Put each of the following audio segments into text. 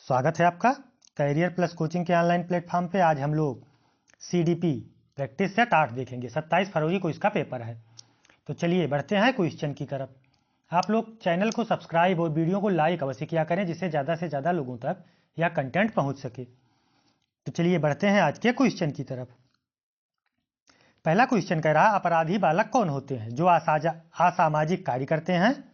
स्वागत है आपका कैरियर प्लस कोचिंग के ऑनलाइन प्लेटफॉर्म पे। आज हम लोग सीडीपी प्रैक्टिस सेट 8 देखेंगे। 27 फरवरी को इसका पेपर है। तो चलिए बढ़ते हैं क्वेश्चन की तरफ। आप लोग चैनल को सब्सक्राइब और वीडियो को लाइक अवश्य किया करें, जिससे ज़्यादा से ज़्यादा लोगों तक यह कंटेंट पहुंच सके। तो चलिए बढ़ते हैं आज के क्वेश्चन की तरफ। पहला क्वेश्चन कह रहा है, अपराधी बालक कौन होते हैं? जो असामाजिक कार्य करते हैं,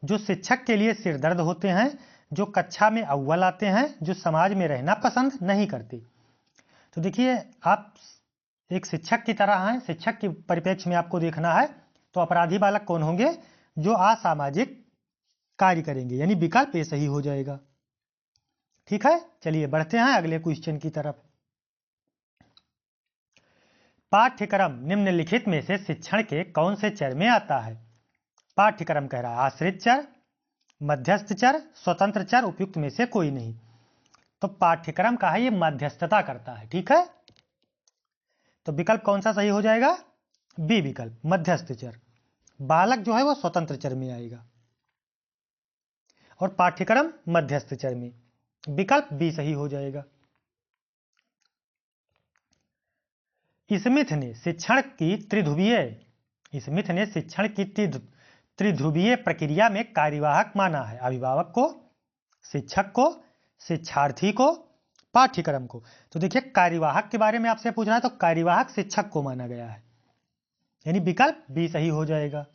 जो शिक्षक के लिए सिरदर्द होते हैं, जो कक्षा में अव्वल आते हैं, जो समाज में रहना पसंद नहीं करते। तो देखिए, आप एक शिक्षक की तरह हैं, शिक्षक के परिप्रेक्ष्य में आपको देखना है। तो अपराधी बालक कौन होंगे? जो असामाजिक कार्य करेंगे, यानी विकल्प ए सही हो जाएगा। ठीक है, चलिए बढ़ते हैं अगले क्वेश्चन की तरफ। पाठ्यक्रम निम्नलिखित में से शिक्षण के कौन से चर में आता है? पाठ्यक्रम कह रहा है आश्रित चर, मध्यस्थ चर, स्वतंत्र चर, उपयुक्त में से कोई नहीं। तो पाठ्यक्रम का है, ये मध्यस्थता करता है। ठीक है, तो विकल्प कौन सा सही हो जाएगा? बी विकल्प, मध्यस्थ चर। बालक जो है वो स्वतंत्र चर में आएगा और पाठ्यक्रम मध्यस्थ चर में। विकल्प बी सही हो जाएगा। स्मिथ ने शिक्षण की त्रिध्रुवीय प्रक्रिया में कार्यवाहक माना है। अभिभावक को, शिक्षक को, शिक्षार्थी को, पाठ्यक्रम को। तो देखिए, कार्यवाहक के बारे में आपसे पूछ रहा है, तो कार्यवाहक शिक्षक को माना गया है, यानी विकल्प बी सही हो जाएगा।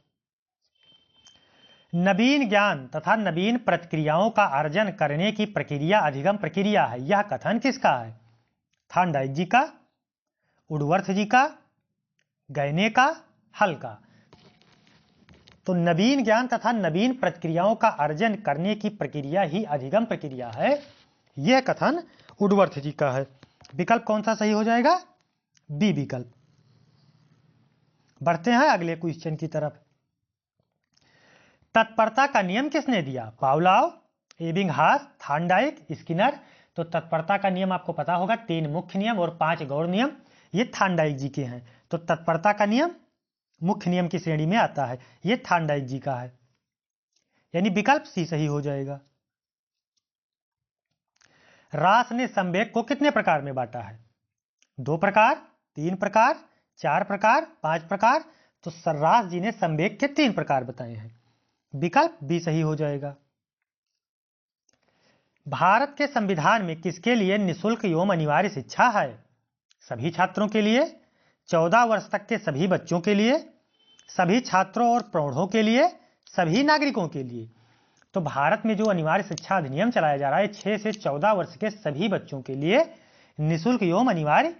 नवीन ज्ञान तथा नवीन प्रतिक्रियाओं का अर्जन करने की प्रक्रिया अधिगम प्रक्रिया है। यह कथन किसका है? थॉर्नडाइक जी का, वुडवर्थ जी का, गैने का, हल का। तो नवीन ज्ञान तथा नवीन प्रतिक्रियाओं का अर्जन करने की प्रक्रिया ही अधिगम प्रक्रिया है, यह कथन वुडवर्थ जी का है। विकल्प कौन सा सही हो जाएगा? बी विकल्प। बढ़ते हैं अगले क्वेश्चन की तरफ। तत्परता का नियम किसने दिया? Pavlov, Ebbinghaus, Thorndike, Skinner. तो तत्परता का नियम आपको पता होगा, 3 मुख्य नियम और 5 गौण नियम, ये थॉर्नडाइक जी के हैं। तो तत्परता का नियम मुख्य नियम की श्रेणी में आता है, ये थॉर्नडाइक जी का है, यानी विकल्प सी सही हो जाएगा। रास ने संवेग को कितने प्रकार में बांटा है? 2 प्रकार, 3 प्रकार, 4 प्रकार, 5 प्रकार। तो सर्रास जी ने संवेग के 3 प्रकार बताए हैं। विकल्प बी सही हो जाएगा। भारत के संविधान में किसके लिए निःशुल्क एवं अनिवार्य शिक्षा है? सभी छात्रों के लिए, 14 वर्ष तक के सभी बच्चों के लिए, सभी छात्रों और प्रौढ़ों के लिए, सभी नागरिकों के लिए। तो भारत में जो अनिवार्य शिक्षा अधिनियम चलाया जा रहा है, 6 से 14 वर्ष के सभी बच्चों के लिए निःशुल्क एवं अनिवार्य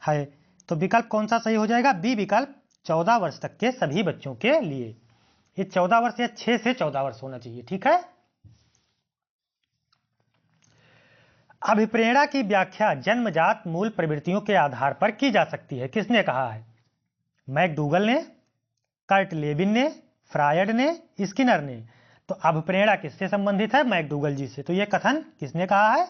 है। तो विकल्प कौन सा सही हो जाएगा? बी विकल्प, 14 वर्ष तक के सभी बच्चों के लिए। ये 14 वर्ष या 6 से 14 वर्ष होना चाहिए। ठीक है, अभिप्रेरणा की व्याख्या जन्मजात मूल प्रवृत्तियों के आधार पर की जा सकती है, किसने कहा है? मैकडूगल ने, कर्ट लेविन ने, फ्रायड ने, स्किनर ने। तो अभिप्रेरणा किससे संबंधित है? मैकडूगल जी से। तो यह कथन किसने कहा है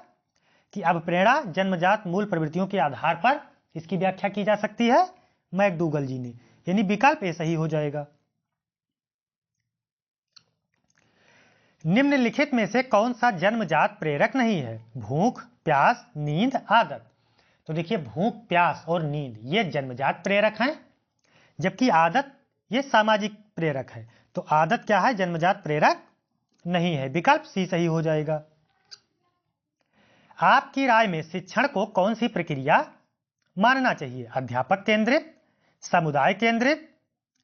कि अभिप्रेरणा जन्मजात मूल प्रवृत्तियों के आधार पर इसकी व्याख्या की जा सकती है? मैकडूगल जी ने, यानी विकल्प ए सही हो जाएगा। निम्नलिखित में से कौन सा जन्मजात प्रेरक नहीं है? भूख, प्यास, नींद, आदत। तो देखिए, भूख, प्यास और नींद ये जन्मजात प्रेरक हैं, जबकि आदत ये सामाजिक प्रेरक है। तो आदत क्या है? जन्मजात प्रेरक नहीं है। विकल्प सी सही हो जाएगा। आपकी राय में शिक्षण को कौन सी प्रक्रिया मानना चाहिए? अध्यापक केंद्रित, समुदाय केंद्रित,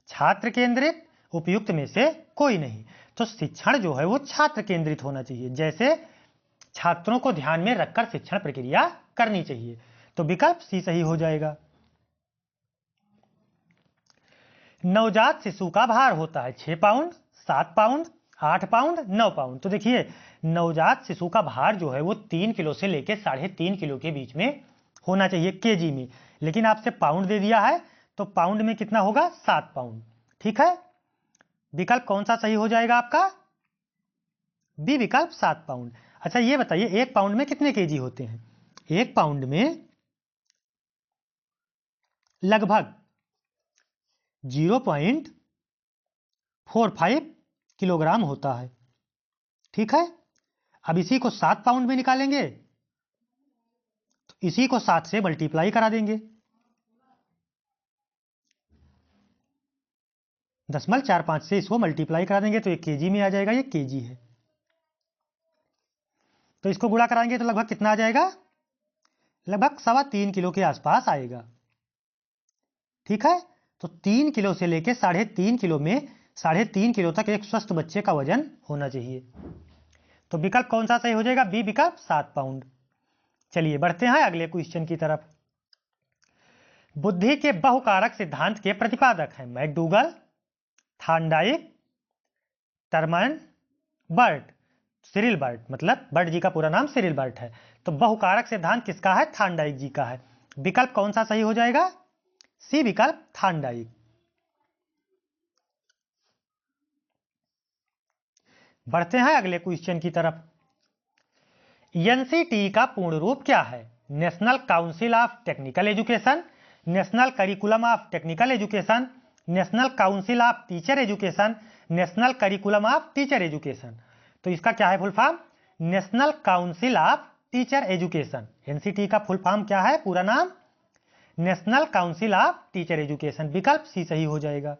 छात्र केंद्रित, उपयुक्त में से कोई नहीं। तो शिक्षण जो है वो छात्र केंद्रित होना चाहिए, जैसे छात्रों को ध्यान में रखकर शिक्षण प्रक्रिया करनी चाहिए। तो विकल्प सी सही हो जाएगा। नवजात शिशु का भार होता है 6 पाउंड, 7 पाउंड, 8 पाउंड, 9 पाउंड। तो देखिए, नवजात शिशु का भार जो है वो 3 किलो से लेकर 3.5 किलो के बीच में होना चाहिए केजी में, लेकिन आपसे पाउंड दे दिया है, तो पाउंड में कितना होगा? 7 पाउंड। ठीक है, विकल्प कौन सा सही हो जाएगा आपका? बी विकल्प, 7 पाउंड। अच्छा ये बताइए, 1 पाउंड में कितने केजी होते हैं? 1 पाउंड में लगभग 0.45 किलोग्राम होता है। ठीक है, अब इसी को 7 पाउंड में निकालेंगे तो इसी को 7 से मल्टीप्लाई करा देंगे। 0.45 से इसको मल्टीप्लाई करा देंगे तो ये केजी में आ जाएगा, ये केजी है। तो इसको गुणा कराएंगे तो लगभग कितना आ जाएगा, लगभग 3.25 किलो के आसपास आएगा। ठीक है, तो 3 किलो से लेके 3.5 किलो में 3.5 किलो तक एक स्वस्थ बच्चे का वजन होना चाहिए। तो विकल्प कौन सा सही हो जाएगा, बी विकल्प 7 पाउंड। चलिए बढ़ते हैं अगले क्वेश्चन की तरफ। बुद्धि के बहुकारक सिद्धांत के प्रतिपादक हैं McDougall, Thorndike, Terman, Burt. Cyril Burt, मतलब बर्ट जी का पूरा नाम सिरिल बर्ट है। तो बहुकारक सिद्धांत किसका है, थार्नडाइक जी का है। विकल्प कौन सा सही हो जाएगा, सी विकल्प थार्नडाइक। बढ़ते हैं अगले क्वेश्चन की तरफ। एनसीटी का पूर्ण रूप क्या है, national council of technical education, national curriculum of technical education, national council of teacher education, national curriculum of teacher education. तो इसका क्या है full form, national council of teacher education. NCT का फुल फॉर्म क्या है, पूरा नाम national council of teacher education. विकल्प सी सही हो जाएगा।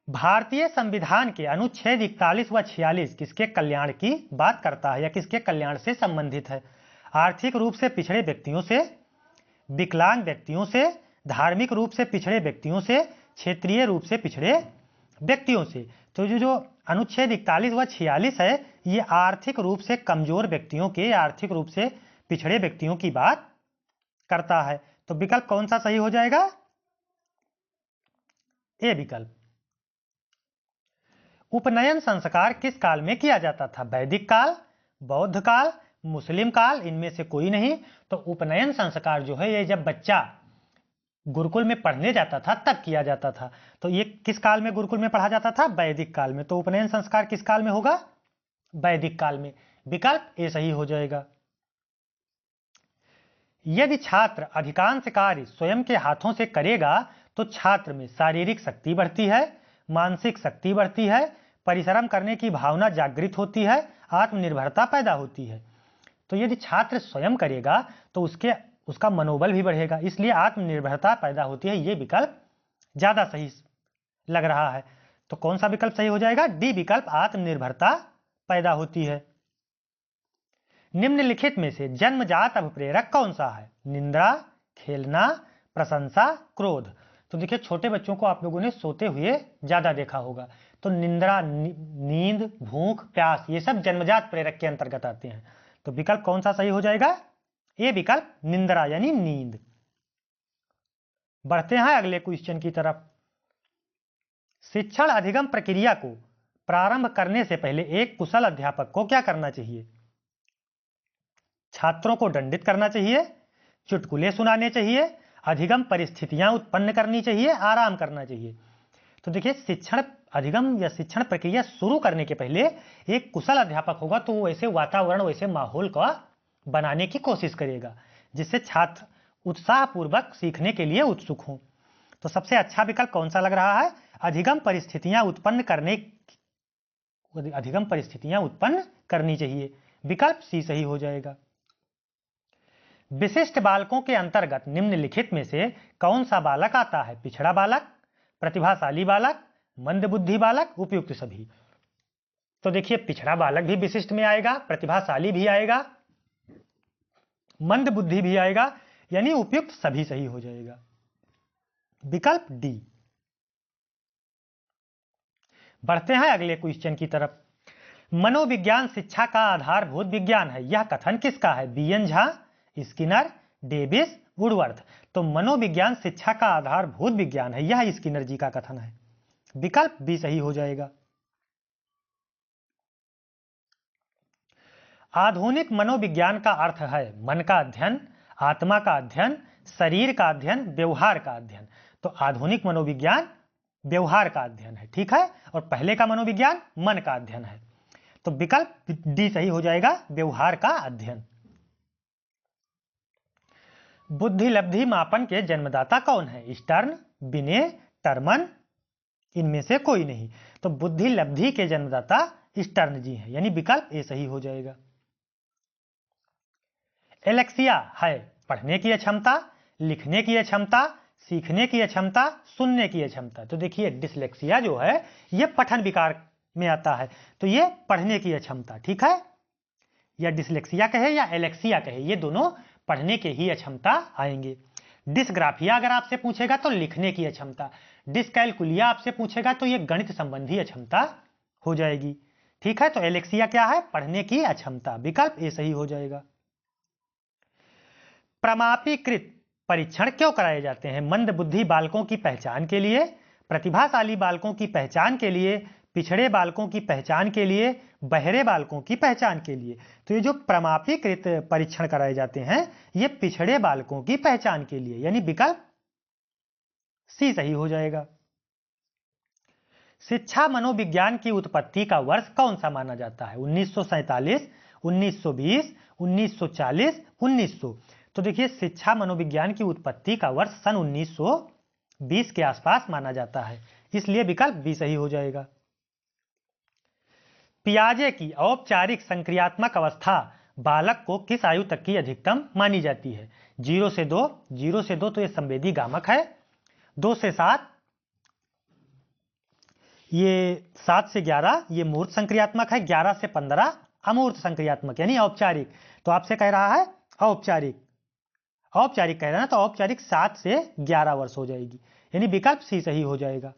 भारतीय संविधान के अनुच्छेद 41 व 46 किसके कल्याण की बात करता है या किसके कल्याण से संबंधित है, आर्थिक रूप से पिछड़े व्यक्तियों से, विकलांग व्यक्तियों से, धार्मिक रूप से पिछड़े व्यक्तियों से, क्षेत्रीय रूप से पिछड़े व्यक्तियों से। तो जो अनुच्छेद 41 व 46 है ये आर्थिक रूप से कमजोर व्यक्तियों के, आर्थिक रूप से पिछड़े व्यक्तियों की बात करता है। तो विकल्प कौन सा सही हो जाएगा, ए विकल्प। उपनयन संस्कार किस काल में किया जाता था, वैदिक काल, बौद्ध काल, मुस्लिम काल, इनमें से कोई नहीं। तो उपनयन संस्कार जो है ये जब बच्चा गुरुकुल में पढ़ने जाता था तब किया जाता था। तो ये किस काल में गुरुकुल में पढ़ा जाता था, वैदिक काल में। तो उपनयन संस्कार किस काल में होगा, वैदिक काल में। विकल्प ए सही हो जाएगा। यदि छात्र अधिकांश कार्य स्वयं के हाथों से करेगा तो छात्र में शारीरिक शक्ति बढ़ती है, मानसिक शक्ति बढ़ती है, परिश्रम करने की भावना जागृत होती है, आत्मनिर्भरता पैदा होती है। तो यदि छात्र स्वयं करेगा तो उसका मनोबल भी बढ़ेगा, इसलिए आत्मनिर्भरता पैदा होती है। ये विकल्प ज्यादा सही लग रहा है। तो कौन सा विकल्प सही हो जाएगा, डी विकल्प, आत्मनिर्भरता पैदा होती है। निम्नलिखित में से जन्मजात अभिप्रेरक कौन सा है, निंदा, खेलना, प्रशंसा, क्रोध। तो देखिए छोटे बच्चों को आप लोगों ने सोते हुए ज्यादा देखा होगा। तो निंद्रा, नींद, भूख, प्यास, ये सब जन्मजात प्रेरक के अंतर्गत आते हैं। तो विकल्प कौन सा सही हो जाएगा, ए विकल्प, निंद्रा यानी नींद। बढ़ते हैं अगले क्वेश्चन की तरफ। शिक्षण अधिगम प्रक्रिया को प्रारंभ करने से पहले एक कुशल अध्यापक को क्या करना चाहिए, छात्रों को दंडित करना चाहिए, चुटकुले सुनाने चाहिए, अधिगम परिस्थितियां उत्पन्न करनी चाहिए, आराम करना चाहिए। तो देखिए शिक्षण अधिगम या शिक्षण प्रक्रिया शुरू करने के पहले एक कुशल अध्यापक होगा तो वो वैसे वातावरण, वैसे माहौल का बनाने की कोशिश करेगा जिससे छात्र उत्साहपूर्वक सीखने के लिए उत्सुक हों। तो सबसे अच्छा विकल्प कौन सा लग रहा है, अधिगम परिस्थितियां उत्पन्न करनी चाहिए। विकल्प सी सही हो जाएगा। विशिष्ट बालकों के अंतर्गत निम्नलिखित में से कौन सा बालक आता है, पिछड़ा बालक, प्रतिभाशाली बालक, मंदबुद्धि बालक, उपयुक्त सभी। तो देखिए पिछड़ा बालक भी विशिष्ट में आएगा, प्रतिभाशाली भी आएगा, मंदबुद्धि भी आएगा, यानी उपयुक्त सभी सही हो जाएगा। विकल्प डी। बढ़ते हैं अगले क्वेश्चन की तरफ। मनोविज्ञान शिक्षा का आधारभूत विज्ञान है, यह कथन किसका है, BN Jha, Skinner, Davis, Woodworth. तो मनोविज्ञान शिक्षा का आधारभूत विज्ञान है, यह स्किनर जी का कथन है। विकल्प बी सही हो जाएगा। आधुनिक मनोविज्ञान का अर्थ है मन का अध्ययन, आत्मा का अध्ययन, शरीर का अध्ययन, व्यवहार का अध्ययन। तो आधुनिक मनोविज्ञान व्यवहार का अध्ययन है, ठीक है, और पहले का मनोविज्ञान मन का अध्ययन है। तो विकल्प डी सही हो जाएगा, व्यवहार का अध्ययन। बुद्धि लब्धि मापन के जन्मदाता कौन है, स्टर्न, बिने, टर्मन, इनमें से कोई नहीं। तो बुद्धि लब्धि के जन्मदाता स्टर्नजी हैं, यानी विकल्प ए सही हो जाएगा। एलेक्सिया है पढ़ने की अक्षमता, लिखने की अक्षमता, सीखने की अक्षमता, सुनने की अक्षमता। तो देखिए डिसलेक्सिया जो है ये पठन विकार में आता है, तो ये पढ़ने की अक्षमता, ठीक है। या डिसलेक्सिया कहे या एलेक्सिया कहे, ये दोनों पढ़ने के ही अक्षमता आएंगे। डिसग्राफिया अगर आपसे पूछेगा तो लिखने की अक्षमता, डिसकैलकुलिया आपसे पूछेगा तो ये गणित संबंधी अक्षमता हो जाएगी, ठीक है। तो एलेक्सिया क्या है? पढ़ने की अक्षमता, विकल्प ए सही हो जाएगा। प्रमापीकृत परीक्षण क्यों कराए जाते हैं? मंदबुद्धि बालकों की पहचान के लिए, प्रतिभाशाली बालकों की पहचान के लिए, पिछड़े बालकों की पहचान के लिए, बहरे बालकों की पहचान के लिए। तो ये जो प्रमापीकृत परीक्षण कराए जाते हैं ये पिछड़े बालकों की पहचान के लिए, यानी विकल्प सी सही हो जाएगा। शिक्षा मनोविज्ञान की उत्पत्ति का वर्ष कौन सा माना जाता है? 1947, 1920, 1940, 1900। तो देखिए शिक्षा मनोविज्ञान की उत्पत्ति का वर्ष सन 1920 के आसपास माना जाता है, इसलिए विकल्प बी सही हो जाएगा। पियाजे की औपचारिक संक्रियात्मक अवस्था बालक को किस आयु तक की अधिकतम मानी जाती है? 0 से 2, 0 से 2 तो ये संवेदी गामक है, 2 से 7, ये 7 से 11 ये मूर्त संक्रियात्मक है, 11 से 15 अमूर्त संक्रियात्मक यानी औपचारिक। तो आपसे कह रहा है औपचारिक, औपचारिक कह रहा है ना, तो औपचारिक 7 से 11 वर्ष हो जाएगी, यानी विकल्प सी सही हो जाएगा।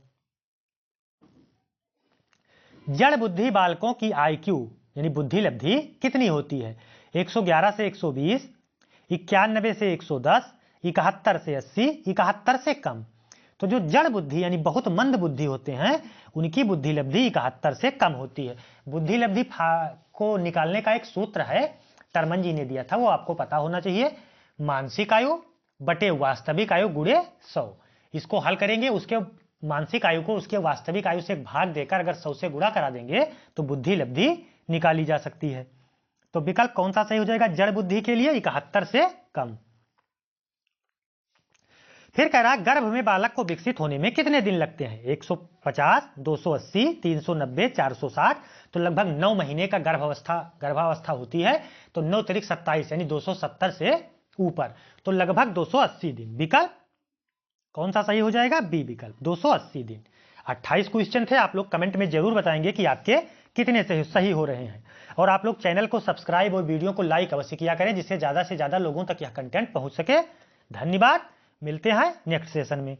जड़ बुद्धि बालकों की IQ यानी बुद्धि लब्धि कितनी होती है? 111 से 120, 91 से 110, 71 से 80, 71 से कम। तो जो जड़ बुद्धि यानी बहुत मंद बुद्धि होते हैं उनकी बुद्धि लब्धि 71 से कम होती है। बुद्धि लब्धि को निकालने का एक सूत्र है, टर्मन जी ने दिया था, वो आपको पता होना चाहिए। मानसिक आयु बटे वास्तविक आयु गुणे 100। इसको हल करेंगे, उसके मानसिक आयु को उसके वास्तविक आयु से भाग देकर अगर 100 से गुणा करा देंगे तो बुद्धि लब्धि निकाली जा सकती है। तो विकल्प कौन सा सही हो जाएगा? जड़ बुद्धि के लिए 71 से कम। फिर कह रहा है गर्भ में बालक को विकसित होने में कितने दिन लगते हैं? 150, 280, 390, 460। तो लगभग 9 महीने का गर्भावस्था होती है, तो 9 तारीख 27 यानी 270 से ऊपर, तो लगभग 280 दिन। विकल्प कौन सा सही हो जाएगा? बी विकल्प 280 दिन। 28 क्वेश्चन थे, आप लोग कमेंट में जरूर बताएंगे कि आपके कितने सही हो रहे हैं। और आप लोग चैनल को सब्सक्राइब और वीडियो को लाइक अवश्य किया करें, जिससे ज्यादा से ज्यादा लोगों तक यह कंटेंट पहुंच सके। धन्यवाद, मिलते हैं नेक्स्ट सेशन में।